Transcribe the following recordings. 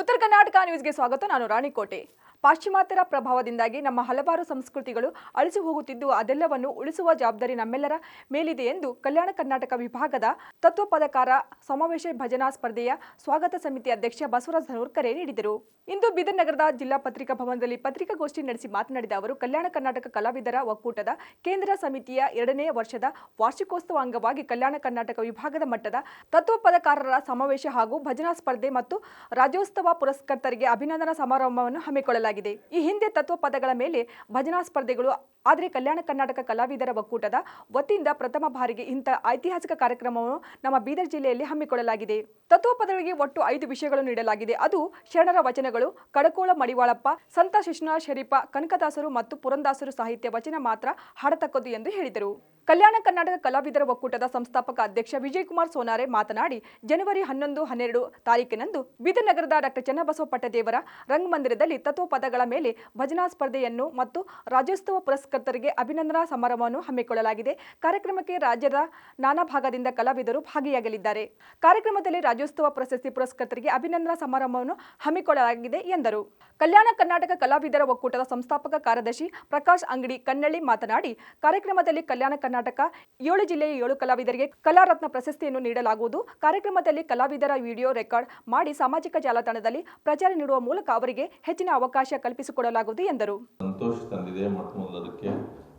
ಉತ್ತರ ಕರ್ನಾಟಕ ನ್ಯೂಸ್ಗೆ ಸ್ವಾಗತ. ನಾನು ರಾಣಿಕೋಟೆ. ಪಾಶ್ಚಿಮಾತ್ಯರ ಪ್ರಭಾವದಿಂದಾಗಿ ನಮ್ಮ ಹಲವಾರು ಸಂಸ್ಕೃತಿಗಳು ಅಳಿಸಿ ಹೋಗುತ್ತಿದ್ದು, ಅದೆಲ್ಲವನ್ನು ಉಳಿಸುವ ಜವಾಬ್ದಾರಿ ನಮ್ಮೆಲ್ಲರ ಮೇಲಿದೆ ಎಂದು ಕಲ್ಯಾಣ ಕರ್ನಾಟಕ ವಿಭಾಗದ ತತ್ವಪದಕಾರ ಸಮಾವೇಶ ಭಜನಾ ಸ್ಪರ್ಧೆಯ ಸ್ವಾಗತ ಸಮಿತಿ ಅಧ್ಯಕ್ಷ ಬಸವರಾಜ ಧನೂರ್ ಕರೆ ನೀಡಿದರು. ಇಂದು ಬೀದರ್ ನಗರದ ಜಿಲ್ಲಾ ಪತ್ರಿಕಾ ಭವನದಲ್ಲಿ ಪತ್ರಿಕಾಗೋಷ್ಠಿ ನಡೆಸಿ ಮಾತನಾಡಿದ ಅವರು, ಕಲ್ಯಾಣ ಕರ್ನಾಟಕ ಕಲಾವಿದರ ಒಕ್ಕೂಟದ ಕೇಂದ್ರ ಸಮಿತಿಯ 2ನೇ ವರ್ಷದ ವಾರ್ಷಿಕೋತ್ಸವ ಅಂಗವಾಗಿ ಕಲ್ಯಾಣ ಕರ್ನಾಟಕ ವಿಭಾಗದ ಮಟ್ಟದ ತತ್ವಪದಕಾರರ ಸಮಾವೇಶ ಹಾಗೂ ಭಜನಾ ಸ್ಪರ್ಧೆ ಮತ್ತು ರಾಜ್ಯೋತ್ಸವ ಪುರಸ್ಕರ್ತರಿಗೆ ಅಭಿನಂದನಾ ಸಮಾರಂಭವನ್ನು ಹಮ್ಮಿಕೊಳ್ಳಲಾಗಿದೆ. ಈ ಹಿಂದೆ ತತ್ವಪದಗಳ ಮೇಲೆ ಭಜನಾ ಸ್ಪರ್ಧೆಗಳು, ಆದರೆ ಕಲ್ಯಾಣ ಕರ್ನಾಟಕ ಕಲಾವಿದರ ಒಕ್ಕೂಟದ ವತಿಯಿಂದ ಪ್ರಥಮ ಬಾರಿಗೆ ಇಂಥ ಐತಿಹಾಸಿಕ ಕಾರ್ಯಕ್ರಮವನ್ನು ನಮ್ಮ ಬೀದರ್ ಜಿಲ್ಲೆಯಲ್ಲಿ ಹಮ್ಮಿಕೊಳ್ಳಲಾಗಿದೆ. ತತ್ವಪದಗಳಿಗೆ ಒಟ್ಟು 5 ವಿಷಯಗಳನ್ನು ನೀಡಲಾಗಿದೆ. ಅದು ಶರಣರ ವಚನಗಳು, ಕಡಕೋಳ ಮಡಿವಾಳಪ್ಪ, ಸಂತ ಶಿಶುನಾಳ ಶರೀಫ, ಕನಕದಾಸರು ಮತ್ತು ಪುರಂದಾಸರು ಸಾಹಿತ್ಯ ವಚನ ಮಾತ್ರ ಹಾಡತಕ್ಕದ್ದು ಎಂದು ಹೇಳಿದರು. ಕಲ್ಯಾಣ ಕರ್ನಾಟಕ ಕಲಾವಿದರ ಒಕ್ಕೂಟದ ಸಂಸ್ಥಾಪಕ ಅಧ್ಯಕ್ಷ ವಿಜಯಕುಮಾರ್ ಸೋನಾರೆ ಮಾತನಾಡಿ, ಜನವರಿ 11, 12 ತಾರೀಕಿನಂದು ಬೀದರ್ ನಗರದ ಡಾಕ್ಟರ್ ಚನ್ನಬಸವ ಪಟ್ಟದೇವರ ರಂಗಮಂದಿರದಲ್ಲಿ ತತ್ವಪದಗಳ ಮೇಲೆ ಭಜನಾ ಸ್ಪರ್ಧೆಯನ್ನು ಮತ್ತು ರಾಜ್ಯೋತ್ಸವ ಪುರಸ್ಕರ್ತರಿಗೆ ಅಭಿನಂದನಾ ಸಮಾರಂಭವನ್ನು ಹಮ್ಮಿಕೊಳ್ಳಲಾಗಿದೆ. ಕಾರ್ಯಕ್ರಮಕ್ಕೆ ರಾಜ್ಯದ ನಾನಾ ಭಾಗದಿಂದ ಕಲಾವಿದರು ಭಾಗಿಯಾಗಲಿದ್ದಾರೆ. ಕಾರ್ಯಕ್ರಮದಲ್ಲಿ ರಾಜ್ಯೋತ್ಸವ ಪ್ರಶಸ್ತಿ ಪುರಸ್ಕರ್ತರಿಗೆ ಅಭಿನಂದನಾ ಸಮಾರಂಭವನ್ನು ಹಮ್ಮಿಕೊಳ್ಳಲಾಗಿದೆ ಎಂದರು. ಕಲ್ಯಾಣ ಕರ್ನಾಟಕ ಕಲಾವಿದರ ಒಕ್ಕೂಟದ ಸಂಸ್ಥಾಪಕ ಕಾರ್ಯದರ್ಶಿ ಪ್ರಕಾಶ್ ಅಂಗಡಿ ಕನ್ನಳ್ಳಿ ಮಾತನಾಡಿ, ಕಾರ್ಯಕ್ರಮದಲ್ಲಿ ಕಲ್ಯಾಣ ಕರ್ನಾಟಕ 7 ಜಿಲ್ಲೆಯ 7 ಕಲಾವಿದರಿಗೆ ಕಲಾರತ್ನ ಪ್ರಶಸ್ತಿಯನ್ನು ನೀಡಲಾಗುವುದು. ಕಾರ್ಯಕ್ರಮದಲ್ಲಿ ಕಲಾವಿದರ ವಿಡಿಯೋ ರೆಕಾರ್ಡ್ ಮಾಡಿ ಸಾಮಾಜಿಕ ಜಾಲತಾಣದಲ್ಲಿ ಪ್ರಚಾರ ನೀಡುವ ಮೂಲಕ ಅವರಿಗೆ ಹೆಚ್ಚಿನ ಅವಕಾಶ ಕಲ್ಪಿಸಿಕೊಡಲಾಗುವುದು ಎಂದರು. ಸಂತೋಷ ತಂದಿದೆ. ಮೊದಲದಕ್ಕೆ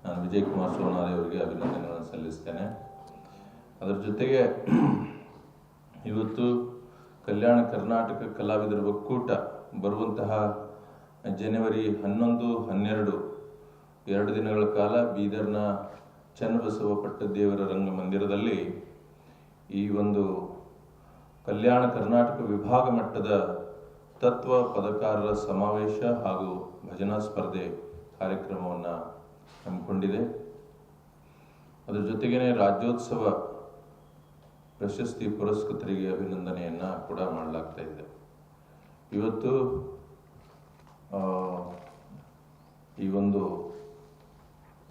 ನಾನು ವಿಜಯಕುಮಾರ್ ಸೋನಾರೆ ಅವರಿಗೆ ಅಭಿನಂದನೆಗಳನ್ನು ಸಲ್ಲಿಸ್ತೇನೆ. ಅದರ ಜೊತೆಗೆ ಇವತ್ತು ಕಲ್ಯಾಣ ಕರ್ನಾಟಕ ಕಲಾವಿದರ ಒಕ್ಕೂಟ ಬರುವಂತಹ ಜನವರಿ 11, 12 2 ದಿನಗಳ ಕಾಲ ಬೀದರ್ನ ಚನ್ನಬಸವ ಪಟ್ಟದೇವರ ರಂಗಮಂದಿರದಲ್ಲಿ ಈ ಒಂದು ಕಲ್ಯಾಣ ಕರ್ನಾಟಕ ವಿಭಾಗ ಮಟ್ಟದ ತತ್ವ ಪದಕಾರರ ಸಮಾವೇಶ ಹಾಗೂ ಭಜನಾ ಸ್ಪರ್ಧೆ ಕಾರ್ಯಕ್ರಮವನ್ನು ಹಮ್ಮಿಕೊಂಡಿದೆ. ಅದರ ಜೊತೆಗೇ ರಾಜ್ಯೋತ್ಸವ ಪ್ರಶಸ್ತಿ ಪುರಸ್ಕರ್ತರಿಗೆ ಅಭಿನಂದನೆಯನ್ನು ಕೂಡ ಮಾಡಲಾಗ್ತಾ ಇದೆ. ಇವತ್ತು ಈ ಒಂದು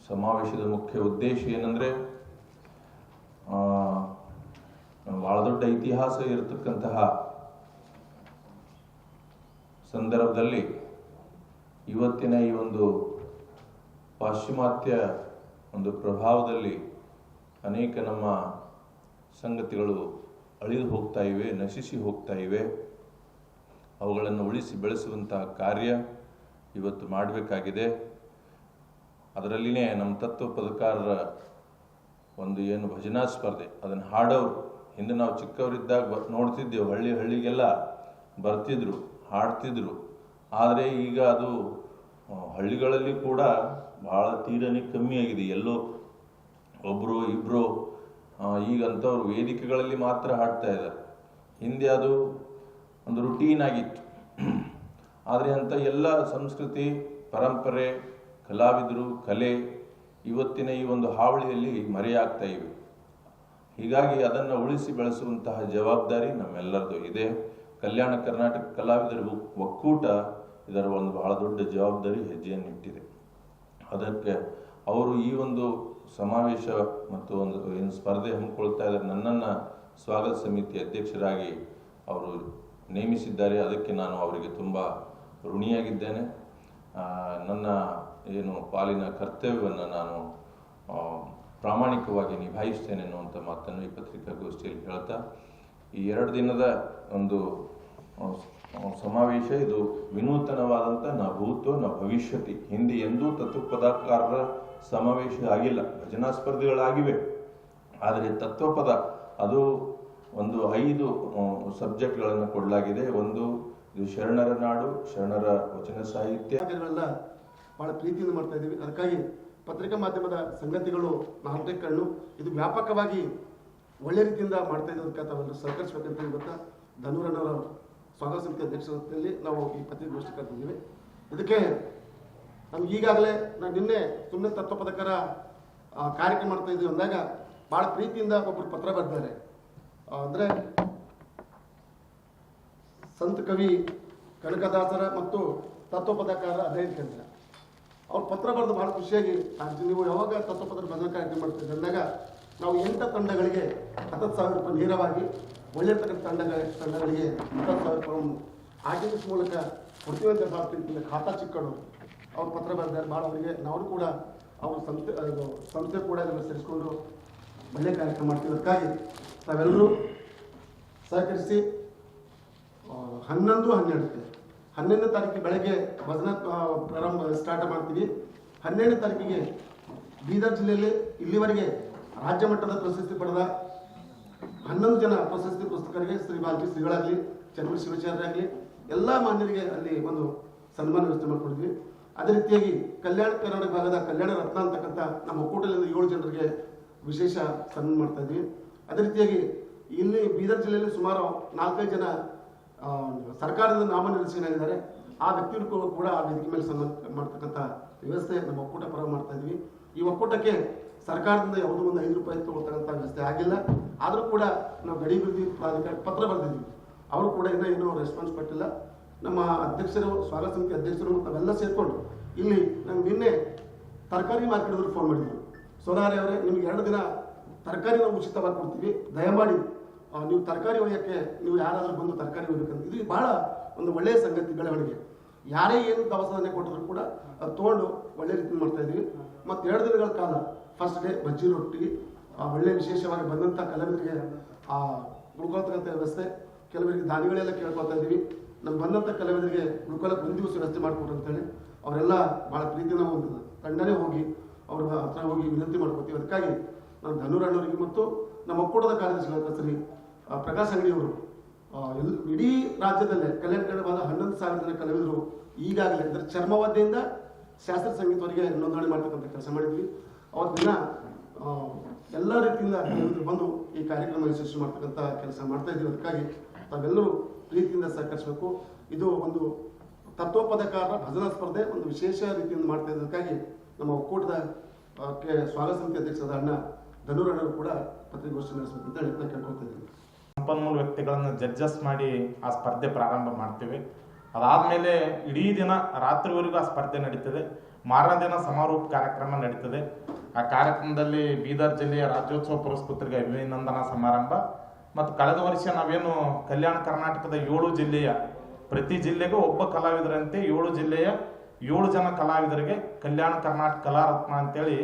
ಸಮಾವೇಶದ ಮುಖ್ಯ ಉದ್ದೇಶ ಏನಂದ್ರೆ, ಬಹಳ ದೊಡ್ಡ ಇತಿಹಾಸ ಇರತಕ್ಕಂತಹ ಸಂದರ್ಭದಲ್ಲಿ ಇವತ್ತಿನ ಈ ಒಂದು ಪಾಶ್ಚಿಮಾತ್ಯ ಒಂದು ಪ್ರಭಾವದಲ್ಲಿ ಅನೇಕ ನಮ್ಮ ಸಂಗತಿಗಳು ಅಳಿದು ಹೋಗ್ತಾ ಇವೆ, ನಶಿಸಿ ಹೋಗ್ತಾ ಇವೆ. ಅವುಗಳನ್ನು ಉಳಿಸಿ ಬೆಳೆಸುವಂತಹ ಕಾರ್ಯ ಇವತ್ತು ಮಾಡಬೇಕಾಗಿದೆ. ಅದರಲ್ಲಿನೇ ನಮ್ಮ ತತ್ವ ಪದಕಾರರ ಒಂದು ಏನು ಭಜನಾ ಸ್ಪರ್ಧೆ, ಅದನ್ನು ಹಾಡೋರು ಹಿಂದೆ ನಾವು ಚಿಕ್ಕವರಿದ್ದಾಗ ನೋಡ್ತಿದ್ದೆವು, ಹಳ್ಳಿಗೆಲ್ಲ ಬರ್ತಿದ್ರು, ಹಾಡ್ತಿದ್ರು. ಆದರೆ ಈಗ ಅದು ಹಳ್ಳಿಗಳಲ್ಲಿ ಕೂಡ ಭಾಳ ತೀರನೇ ಕಮ್ಮಿ ಆಗಿದೆ. ಎಲ್ಲೋ ಒಬ್ಬರು ಇಬ್ಬರು ಈಗಂಥವ್ರು ವೇದಿಕೆಗಳಲ್ಲಿ ಮಾತ್ರ ಹಾಡ್ತಾ ಇದ್ದಾರೆ. ಹಿಂದೆ ಅದು ಒಂದು ರುಟೀನ್ ಆಗಿತ್ತು. ಆದರೆ ಅಂಥ ಎಲ್ಲ ಸಂಸ್ಕೃತಿ, ಪರಂಪರೆ, ಕಲಾವಿದರು, ಕಲೆ ಇವತ್ತಿನ ಈ ಒಂದು ಹಾವಳಿಯಲ್ಲಿ ಮರೆಯಾಗ್ತಾ ಇವೆ. ಹೀಗಾಗಿ ಅದನ್ನು ಉಳಿಸಿ ಬೆಳೆಸುವಂತಹ ಜವಾಬ್ದಾರಿ ನಮ್ಮೆಲ್ಲರದು ಇದೆ. ಕಲ್ಯಾಣ ಕರ್ನಾಟಕ ಕಲಾವಿದರ ಒಕ್ಕೂಟ ಇದರ ಒಂದು ಬಹಳ ದೊಡ್ಡ ಜವಾಬ್ದಾರಿ ಹೆಜ್ಜೆಯನ್ನು ಇಟ್ಟಿದೆ. ಅದಕ್ಕೆ ಅವರು ಈ ಒಂದು ಸಮಾವೇಶ ಮತ್ತು ಒಂದು ಏನು ಸ್ಪರ್ಧೆ ಹಮ್ಮಿಕೊಳ್ತಾ ಇದ್ದಾರೆ, ನನ್ನನ್ನು ಸ್ವಾಗತ ಸಮಿತಿ ಅಧ್ಯಕ್ಷರಾಗಿ ಅವರು ನೇಮಿಸಿದ್ದಾರೆ. ಅದಕ್ಕೆ ನಾನು ಅವರಿಗೆ ತುಂಬ ಋಣಿಯಾಗಿದ್ದೇನೆ. ನನ್ನ ಏನು ಪಾಲಿನ ಕರ್ತವ್ಯವನ್ನು ನಾನು ಪ್ರಾಮಾಣಿಕವಾಗಿ ನಿಭಾಯಿಸ್ತೇನೆ ಅನ್ನುವಂಥ ಮಾತನ್ನು ಈ ಪತ್ರಿಕಾಗೋಷ್ಠಿಯಲ್ಲಿ ಹೇಳ್ತಾ, ಈ 2 ದಿನದ ಒಂದು ಸಮಾವೇಶ ಇದು ವಿನೂತನವಾದಂಥ ನ ಭೂತೋ ನ ಭವಿಷ್ಯತಿ. ಹಿಂದೆ ಎಂದೂ ತತ್ವಪದಕಾರರ ಸಮಾವೇಶ ಆಗಿಲ್ಲ. ಭಜನಾ ಸ್ಪರ್ಧೆಗಳಾಗಿವೆ, ಆದರೆ ತತ್ವಪದ ಅದು ಒಂದು 5 ಸಬ್ಜೆಕ್ಟ್ಗಳನ್ನು ಕೊಡಲಾಗಿದೆ. ಒಂದು ಇದು ಶರಣರ ನಾಡು, ಶರಣರ ವಚನ ಸಾಹಿತ್ಯ. ಬಹಳ ಪ್ರೀತಿಯಿಂದ ಮಾಡ್ತಾ ಇದ್ದೀವಿ. ಅದಕ್ಕಾಗಿ ಪತ್ರಿಕಾ ಮಾಧ್ಯಮದ ಸಂಗತಿಗಳು ನಾಲ್ಕೇ ಕಣ್ಣು, ಇದು ವ್ಯಾಪಕವಾಗಿ ಒಳ್ಳೆ ರೀತಿಯಿಂದ ಮಾಡ್ತಾ ಇದ್ದದಕ್ಕೆ ತಾವೆಲ್ಲರೂ ಸಹಕರಿಸಬೇಕಂತ ಇವತ್ತು ಧನೂರನವರ ಸ್ವಾಗತ ಸಮಿತಿ ಅಧ್ಯಕ್ಷತೆಯಲ್ಲಿ ನಾವು ಈ ಪತ್ರಿಕಾಗೋಷ್ಠಿ ಕರೆದಿದ್ದೀವಿ. ಇದಕ್ಕೆ ನಮ್ಗೆ ಈಗಾಗಲೇ ನಾನು ನಿನ್ನೆ ಸುಮ್ಮನೆ ತತ್ವಪದಕರ ಕಾರ್ಯಕ್ರಮ ಮಾಡ್ತಾ ಇದ್ದೀವಿ ಅಂದಾಗ ಭಾಳ ಪ್ರೀತಿಯಿಂದ ಒಬ್ಬರು ಪತ್ರ ಬರೆದಿದ್ದಾರೆ. ಅಂದರೆ ಸಂತ ಕವಿ ಕನಕದಾಸರ ಮತ್ತು ತತ್ವಪದಕಾರ ಅಧ್ಯಯನ ಕೇಂದ್ರ ಅವ್ರು ಪತ್ರ ಬರೆದು ಭಾಳ ಖುಷಿಯಾಗಿ, ನೀವು ಯಾವಾಗ ತತ್ವಪದರ ಭಜನಾ ಕಾರ್ಯಕ್ರಮ ಮಾಡ್ತಿದ್ದೆ ಅಂದಾಗ ನಾವು 8 ತಂಡಗಳಿಗೆ 10,000 ರೂಪಾಯಿ ನೇರವಾಗಿ, ಒಳ್ಳೆಯತಕ್ಕಂಥ ತಂಡಗಳಿಗೆ 10,000 ರೂಪಾಯಿ ಆರ್ಟಿಫಿಸ್ ಮೂಲಕ ಕೊಡ್ತೀವಿ ಅಂತ ಭಾಳ ಪ್ರೀತಿಯಿಂದ ಖಾತಾ ಚಿಕ್ಕಳು ಅವ್ರು ಪತ್ರ ಬರೆದಿದ್ದಾರೆ. ಭಾಳ ಅವರಿಗೆ ನಾವು ಕೂಡ ಅವ್ರ ಸಂಸ್ಥೆ ಕೂಡ ಇದನ್ನು ಸೇರಿಸ್ಕೊಂಡು ಒಳ್ಳೆಯ ಕಾರ್ಯಕ್ರಮ ಮಾಡ್ತೀವಿ. ಅದಕ್ಕಾಗಿ ತಾವೆಲ್ಲರೂ ಸಹಕರಿಸಿ 11 ತಾರೀಕಿಗೆ ಬೆಳಗ್ಗೆ ಭಜನಾ ಸ್ಟಾರ್ಟ್ ಮಾಡ್ತೀವಿ. 12ನೇ ತಾರೀಕಿಗೆ ಬೀದರ್ ಜಿಲ್ಲೆಯಲ್ಲಿ ಇಲ್ಲಿವರೆಗೆ ರಾಜ್ಯ ಮಟ್ಟದ ಪ್ರಶಸ್ತಿ ಪಡೆದ 11 ಜನ ಪ್ರಶಸ್ತಿ ಪುಸ್ತಕರಿಗೆ ಶ್ರೀ ಬಾಲ್ಕಿ ಶ್ರೀಗಳಾಗಲಿ, ಚನ್ನವೀರ ಶಿವಾಚಾರ್ಯರಾಗಲಿ ಎಲ್ಲ ಮಾನ್ಯರಿಗೆ ಅಲ್ಲಿ ಒಂದು ಸನ್ಮಾನ ವ್ಯವಸ್ಥೆ ಮಾಡಿಕೊಡ್ತೀವಿ. ಅದೇ ರೀತಿಯಾಗಿ ಕಲ್ಯಾಣ ಕರ್ನಾಟಕ ಭಾಗದ ಕಲ್ಯಾಣ ರತ್ನ ಅಂತಕ್ಕಂಥ ನಮ್ಮ ಒಕ್ಕೂಟದಿಂದ 7 ಜನರಿಗೆ ವಿಶೇಷ ಸನ್ಮಾನ ಮಾಡ್ತಾ ಇದ್ವಿ. ಅದೇ ರೀತಿಯಾಗಿ ಇಲ್ಲಿ ಬೀದರ್ ಜಿಲ್ಲೆಯಲ್ಲಿ ಸುಮಾರು 4-5 ಜನ ಸರ್ಕಾರದಿಂದ ನಾಮನಿರ್ದೇಶನಾಗಿದ್ದಾರೆ. ಆ ವ್ಯಕ್ತಿಗಳು ಕೂಡ ಆ ವೇದಿಕೆ ಮೇಲೆ ಸನ್ಮಾನ ಮಾಡ್ತಕ್ಕಂಥ ವ್ಯವಸ್ಥೆ ನಮ್ಮ ಒಕ್ಕೂಟ ಪರ ಮಾಡ್ತಾ ಇದ್ವಿ. ಈ ಒಕ್ಕೂಟಕ್ಕೆ ಸರ್ಕಾರದಿಂದ ಯಾವುದೋ ಒಂದು 5 ರೂಪಾಯಿ ತಗೊಳ್ತಕ್ಕಂಥ ವ್ಯವಸ್ಥೆ ಆಗಿಲ್ಲ. ಆದರೂ ಕೂಡ ನಾವು ಗಡಿ ಅಭಿವೃದ್ಧಿ ಪ್ರಾಧಿಕಾರ ಪತ್ರ ಬರೆದಿದ್ವಿ. ಅವರು ಕೂಡ ಏನೋ ರೆಸ್ಪಾನ್ಸ್ ಕೊಟ್ಟಿಲ್ಲ. ನಮ್ಮ ಅಧ್ಯಕ್ಷರು, ಸ್ವಾಗತ ಸಮಿತಿ ಅಧ್ಯಕ್ಷರು ನಾವೆಲ್ಲ ಸೇರಿಕೊಂಡು ಇಲ್ಲಿ ನಮ್ಗೆ ನಿನ್ನೆ ತರಕಾರಿ ಮಾರ್ಕೆಟ್ದವ್ರು ಫೋನ್ ಮಾಡಿದ್ರು. ಸೋನಾರಿ ಅವರೇ, ನಿಮ್ಗೆ 2 ದಿನ ತರಕಾರಿ ನಾವು ಉಚಿತವಾಗಿ ಕೊಡ್ತೀವಿ, ದಯಮಾಡಿ ನೀವು ತರಕಾರಿ ಒಯ್ಯಕ್ಕೆ ನೀವು ಯಾರಾದರೂ ಬಂದು ತರಕಾರಿ ಒಯ್ಯಬೇಕಂತ. ಇದು ಬಹಳ ಒಂದು ಒಳ್ಳೆಯ ಸಂಗತಿ, ಬೆಳವಣಿಗೆ. ಯಾರೇ ಏನು ದವಸಧಾನ್ಯ ಕೊಟ್ಟಿದ್ರು ಕೂಡ ಅದು ತೊಗೊಂಡು ಒಳ್ಳೆ ರೀತಿ ಮಾಡ್ತಾ ಇದ್ವಿ. ಮತ್ತು 2 ದಿನಗಳ ಕಾಲ ಫಸ್ಟ್ ಡೇ ಬಜ್ಜಿ ರೊಟ್ಟಿ, ಒಳ್ಳೆ ವಿಶೇಷವಾಗಿ ಬಂದಂಥ ಕಲಾವಿದರಿಗೆ ಉಳ್ಕೊಳ್ತಕ್ಕಂಥ ವ್ಯವಸ್ಥೆ, ಕೆಲವರಿಗೆ ದಾನಿಗಳೆಲ್ಲ ಕೇಳ್ಕೊತಾ ಇದ್ದೀವಿ. ನಮ್ಮ ಬಂದಂಥ ಕಲಾವಿದರಿಗೆ ಉಳ್ಕೊಳ್ಳೋಕೆ 1 ದಿವಸ ವ್ಯವಸ್ಥೆ ಮಾಡಿಕೊಟ್ರು ಅಂತೇಳಿ ಅವರೆಲ್ಲ ಭಾಳ ಪ್ರೀತಿನ ಒಂದು ತಂಡನೇ ಹೋಗಿ ಅವ್ರ ಹತ್ರ ಹೋಗಿ ವಿನಂತಿ ಮಾಡ್ಕೋತೀವಿ. ಅದಕ್ಕಾಗಿ ನಾನು ಧನುರಣ್ಣವರಿಗೆ ಮತ್ತು ನಮ್ಮ ಒಕ್ಕೂಟದ ಕಾರ್ಯದರ್ಶಿಗಳಾದ ಶ್ರೀ ಪ್ರಕಾಶ್ ಅಂಗಡಿಯವರು ಇಡೀ ರಾಜ್ಯದಲ್ಲೇ ಕಲ್ಯಾಣ ಕರ್ನಾಟಕದ 11,000 ಜನ ಕಲಾವಿದರು ಈಗಾಗಲೇ ಅಂದರೆ ಚರ್ಮವಾದ್ಯದಿಂದ ಶಾಸ್ತ್ರೀಯ ಸಂಗೀತವರಿಗೆ ನೋಂದಣಿ ಮಾಡ್ತಕ್ಕಂಥ ಕೆಲಸ ಮಾಡಿದ್ವಿ. ಅವತ್ತು ದಿನ ಎಲ್ಲ ರೀತಿಯಿಂದ ಕಲಾವಿದರು ಬಂದು ಈ ಕಾರ್ಯಕ್ರಮ ಯಶಸ್ವಿ ಮಾಡ್ತಕ್ಕಂಥ ಕೆಲಸ ಮಾಡ್ತಾ ಇದ್ದೀವಿ. ಅದಕ್ಕಾಗಿ ತಾವೆಲ್ಲರೂ ಪ್ರೀತಿಯಿಂದ ಸಹಕರಿಸಬೇಕು. ಇದು ಒಂದು ತತ್ವಪದಕಾರರ ಭಜನಾ ಸ್ಪರ್ಧೆ ಒಂದು ವಿಶೇಷ ರೀತಿಯಿಂದ ಮಾಡ್ತಾ ಇದ್ದಕ್ಕಾಗಿ ನಮ್ಮ ಒಕ್ಕೂಟದ ಸ್ವಾಗತ ಸಮಿತಿ ಅಧ್ಯಕ್ಷರಾದ ಅಣ್ಣ ಧನುರಣ್ಣರು ಕೂಡ ಪತ್ರಿಕಾಗೋಷ್ಠಿ ನಡೆಸಬೇಕು ಅಂತ ಹೇಳಿ ಕೇಳ್ಕೊಳ್ತಾ ಇದ್ದೀನಿ. ಸಂಪನ್ಮೂಲ ವ್ಯಕ್ತಿಗಳನ್ನು ಜಡ್ಜಸ್ ಮಾಡಿ ಆ ಸ್ಪರ್ಧೆ ಪ್ರಾರಂಭ ಮಾಡ್ತೀವಿ. ಅದಾದಮೇಲೆ ಇಡೀ ದಿನ ರಾತ್ರಿವರೆಗೂ ಆ ಸ್ಪರ್ಧೆ ನಡೀತದೆ. ಮಾರನೇ ದಿನ ಸಮಾರೋಪ ಕಾರ್ಯಕ್ರಮ ನಡೀತದೆ. ಆ ಕಾರ್ಯಕ್ರಮದಲ್ಲಿ ಬೀದರ್ ಜಿಲ್ಲೆಯ ರಾಜ್ಯೋತ್ಸವ ಪುರಸ್ಕೃತರಿಗೆ ಅಭಿನಂದನಾ ಸಮಾರಂಭ ಮತ್ತು ಕಳೆದ ವರ್ಷ ನಾವೇನು ಕಲ್ಯಾಣ ಕರ್ನಾಟಕದ 7 ಜಿಲ್ಲೆಯ ಪ್ರತಿ ಜಿಲ್ಲೆಗೂ ಒಬ್ಬ ಕಲಾವಿದರಂತೆ 7 ಜಿಲ್ಲೆಯ 7 ಜನ ಕಲಾವಿದರಿಗೆ ಕಲ್ಯಾಣ ಕರ್ನಾಟಕ ಕಲಾರತ್ನ ಅಂತೇಳಿ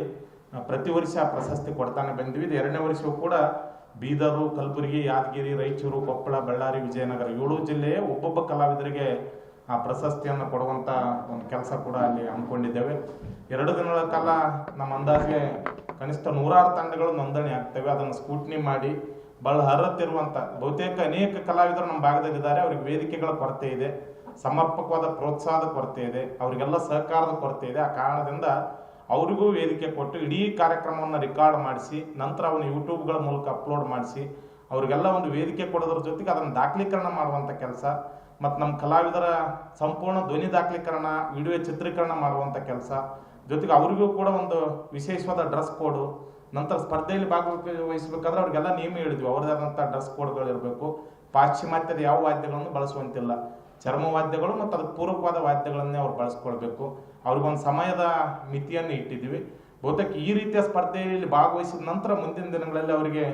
ಪ್ರತಿ ವರ್ಷ ಪ್ರಶಸ್ತಿ ಕೊಡ್ತಾನೆ ಬಂದ್ವಿ. ಇದು 2ನೇ ವರ್ಷವೂ ಕೂಡ ಬೀದರು, ಕಲಬುರಗಿ, ಯಾದಗಿರಿ, ರಾಯಚೂರು, ಕೊಪ್ಪಳ, ಬಳ್ಳಾರಿ, ವಿಜಯನಗರ 7 ಜಿಲ್ಲೆಯ ಒಬ್ಬೊಬ್ಬ ಕಲಾವಿದರಿಗೆ ಆ ಪ್ರಶಸ್ತಿಯನ್ನು ಕೊಡುವಂಥ ಒಂದು ಕೆಲಸ ಕೂಡ ಅಲ್ಲಿ ಹಮ್ಮಿಕೊಂಡಿದ್ದೇವೆ. 2 ದಿನಗಳ ಕಾಲ ನಮ್ಮ ಅಂದಾಜಿಗೆ ಕನಿಷ್ಠ 106 ತಂಡಗಳು ನೋಂದಣಿ ಆಗ್ತವೆ. ಅದನ್ನು ಸ್ಕೂಟ್ನಿ ಮಾಡಿ ಭಾಳ ಅರ್ಹತಿರುವಂಥ ಬಹುತೇಕ ಅನೇಕ ಕಲಾವಿದರು ನಮ್ಮ ಭಾಗದಲ್ಲಿದ್ದಾರೆ. ಅವ್ರಿಗೆ ವೇದಿಕೆಗಳ ಕೊರತೆ ಇದೆ, ಸಮರ್ಪಕವಾದ ಪ್ರೋತ್ಸಾಹದ ಕೊರತೆ ಇದೆ, ಅವರಿಗೆಲ್ಲ ಸಹಕಾರದ ಕೊರತೆ ಇದೆ. ಆ ಕಾರಣದಿಂದ ಅವರಿಗೂ ವೇದಿಕೆ ಕೊಟ್ಟು ಇಡೀ ಕಾರ್ಯಕ್ರಮವನ್ನು ರೆಕಾರ್ಡ್ ಮಾಡಿಸಿ ನಂತರ ಅವನು ಯೂಟ್ಯೂಬ್ಗಳ ಮೂಲಕ ಅಪ್ಲೋಡ್ ಮಾಡಿಸಿ ಅವರಿಗೆಲ್ಲ ಒಂದು ವೇದಿಕೆ ಕೊಡೋದ್ರ ಜೊತೆಗೆ ಅದನ್ನು ದಾಖಲೀಕರಣ ಮಾಡುವಂಥ ಕೆಲಸ ಮತ್ತು ನಮ್ಮ ಕಲಾವಿದರ ಸಂಪೂರ್ಣ ಧ್ವನಿ ದಾಖಲೀಕರಣ, ವಿಡಿಯೋ ಚಿತ್ರೀಕರಣ ಮಾಡುವಂಥ ಕೆಲಸ ಜೊತೆಗೆ ಅವರಿಗೂ ಕೂಡ ಒಂದು ವಿಶೇಷವಾದ ಡ್ರೆಸ್ ಕೋಡು, ನಂತರ ಸ್ಪರ್ಧೆಯಲ್ಲಿ ಭಾಗವಹಿಸಬೇಕಾದ್ರೆ ಅವ್ರಿಗೆಲ್ಲ ನಿಯಮ ಹೇಳಿದ್ವಿ. ಅವ್ರದ್ದೇ ಆದಂಥ ಡ್ರೆಸ್ ಕೋಡ್ಗಳಿರಬೇಕು. ಪಾಶ್ಚಿಮಾತ್ಯದ ಯಾವ ವಾದ್ಯಗಳನ್ನು ಬಳಸುವಂತಿಲ್ಲ, ಚರ್ಮ ವಾದ್ಯಗಳು ಮತ್ತು ಅದಕ್ಕೆ ಪೂರಕವಾದ ವಾದ್ಯಗಳನ್ನೇ ಅವ್ರು ಬಳಸ್ಕೊಳ್ಬೇಕು. ಅವ್ರಿಗೊಂದು ಸಮಯದ ಮಿತಿಯನ್ನು ಇಟ್ಟಿದ್ದೀವಿ. ಬಹುತೇಕ ಈ ರೀತಿಯ ಸ್ಪರ್ಧೆಯಲ್ಲಿ ಭಾಗವಹಿಸಿದ ನಂತರ ಮುಂದಿನ ದಿನಗಳಲ್ಲಿ ಅವರಿಗೆ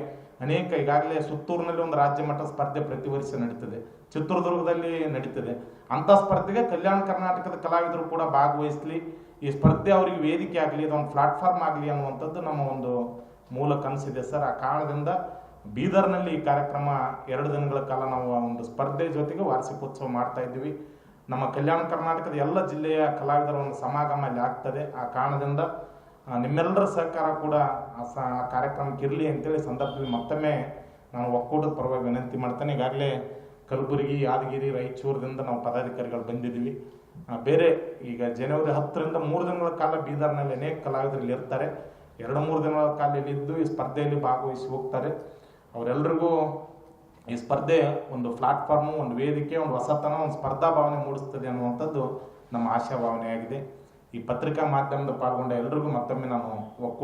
ಅನೇಕ ಈಗಾಗಲೇ ಸುತ್ತೂರಿನಲ್ಲಿ ಒಂದು ರಾಜ್ಯ ಮಟ್ಟದ ಸ್ಪರ್ಧೆ ಪ್ರತಿ ವರ್ಷ ನಡೀತದೆ, ಚಿತ್ರದುರ್ಗದಲ್ಲಿ ನಡೀತದೆ. ಅಂಥ ಸ್ಪರ್ಧೆಗೆ ಕಲ್ಯಾಣ ಕರ್ನಾಟಕದ ಕಲಾವಿದರು ಕೂಡ ಭಾಗವಹಿಸಲಿ, ಈ ಸ್ಪರ್ಧೆ ಅವರಿಗೆ ವೇದಿಕೆ ಆಗಲಿ, ಇದೊಂದು ಪ್ಲಾಟ್ಫಾರ್ಮ್ ಆಗಲಿ ಅನ್ನುವಂಥದ್ದು ನಮ್ಮ ಒಂದು ಮೂಲ ಕನಸಿದೆ ಸರ್. ಆ ಕಾರಣದಿಂದ ಬೀದರ್ನಲ್ಲಿ ಈ ಕಾರ್ಯಕ್ರಮ 2 ದಿನಗಳ ಕಾಲ ನಾವು ಒಂದು ಸ್ಪರ್ಧೆ ಜೊತೆಗೆ ವಾರ್ಷಿಕೋತ್ಸವ ಮಾಡ್ತಾ ಇದ್ದೀವಿ. ನಮ್ಮ ಕಲ್ಯಾಣ ಕರ್ನಾಟಕದ ಎಲ್ಲ ಜಿಲ್ಲೆಯ ಕಲಾವಿದರ ಒಂದು ಸಮಾಗಮ ಅಲ್ಲಿ ಆಗ್ತದೆ. ಆ ಕಾರಣದಿಂದ ನಿಮ್ಮೆಲ್ಲರ ಸಹಕಾರ ಕೂಡ ಆ ಕಾರ್ಯಕ್ರಮಕ್ಕೆ ಇರಲಿ ಅಂತೇಳಿ ಸಂದರ್ಭದಲ್ಲಿ ಮತ್ತೊಮ್ಮೆ ನಾನು ಒಕ್ಕೂಟದ ಪರವಾಗಿ ವಿನಂತಿ ಮಾಡ್ತೇನೆ. ಈಗಾಗಲೇ ಕಲಬುರಗಿ, ಯಾದಗಿರಿ, ರಾಯಚೂರದಿಂದ ನಾವು ಪದಾಧಿಕಾರಿಗಳು ಬಂದಿದ್ದೀವಿ. ಬೇರೆ ಈಗ ಜನವರಿ 10ರಿಂದ 3 ದಿನಗಳ ಕಾಲ ಬೀದರ್ನಲ್ಲಿ ಅನೇಕ ಕಲಾವಿದರಲ್ಲಿ ಇರ್ತಾರೆ. 2-3 ದಿನಗಳ ಕಾಲ ಇದ್ದು ಈ ಸ್ಪರ್ಧೆಯಲ್ಲಿ ಭಾಗವಹಿಸಿ ಹೋಗ್ತಾರೆ. ಅವರೆಲ್ಲರಿಗೂ ಈ ಸ್ಪರ್ಧೆ ಒಂದು ಪ್ಲಾಟ್ಫಾರ್ಮು, ಒಂದು ವೇದಿಕೆ, ಒಂದು ಹೊಸತನ, ಒಂದು ಸ್ಪರ್ಧಾ ಭಾವನೆ ಮೂಡಿಸ್ತದೆ ಅನ್ನುವಂಥದ್ದು ನಮ್ಮ ಆಶಾಭಾವನೆಯಾಗಿದೆ. ಈ ಪತ್ರಿಕಾ ಮಾಧ್ಯಮದ ಪಾಲ್ಗೊಂಡ ಎಲ್ರಿಗೂ ಮತ್ತೊಮ್ಮೆ ನಾನು ಒಕ್ಕೂಟ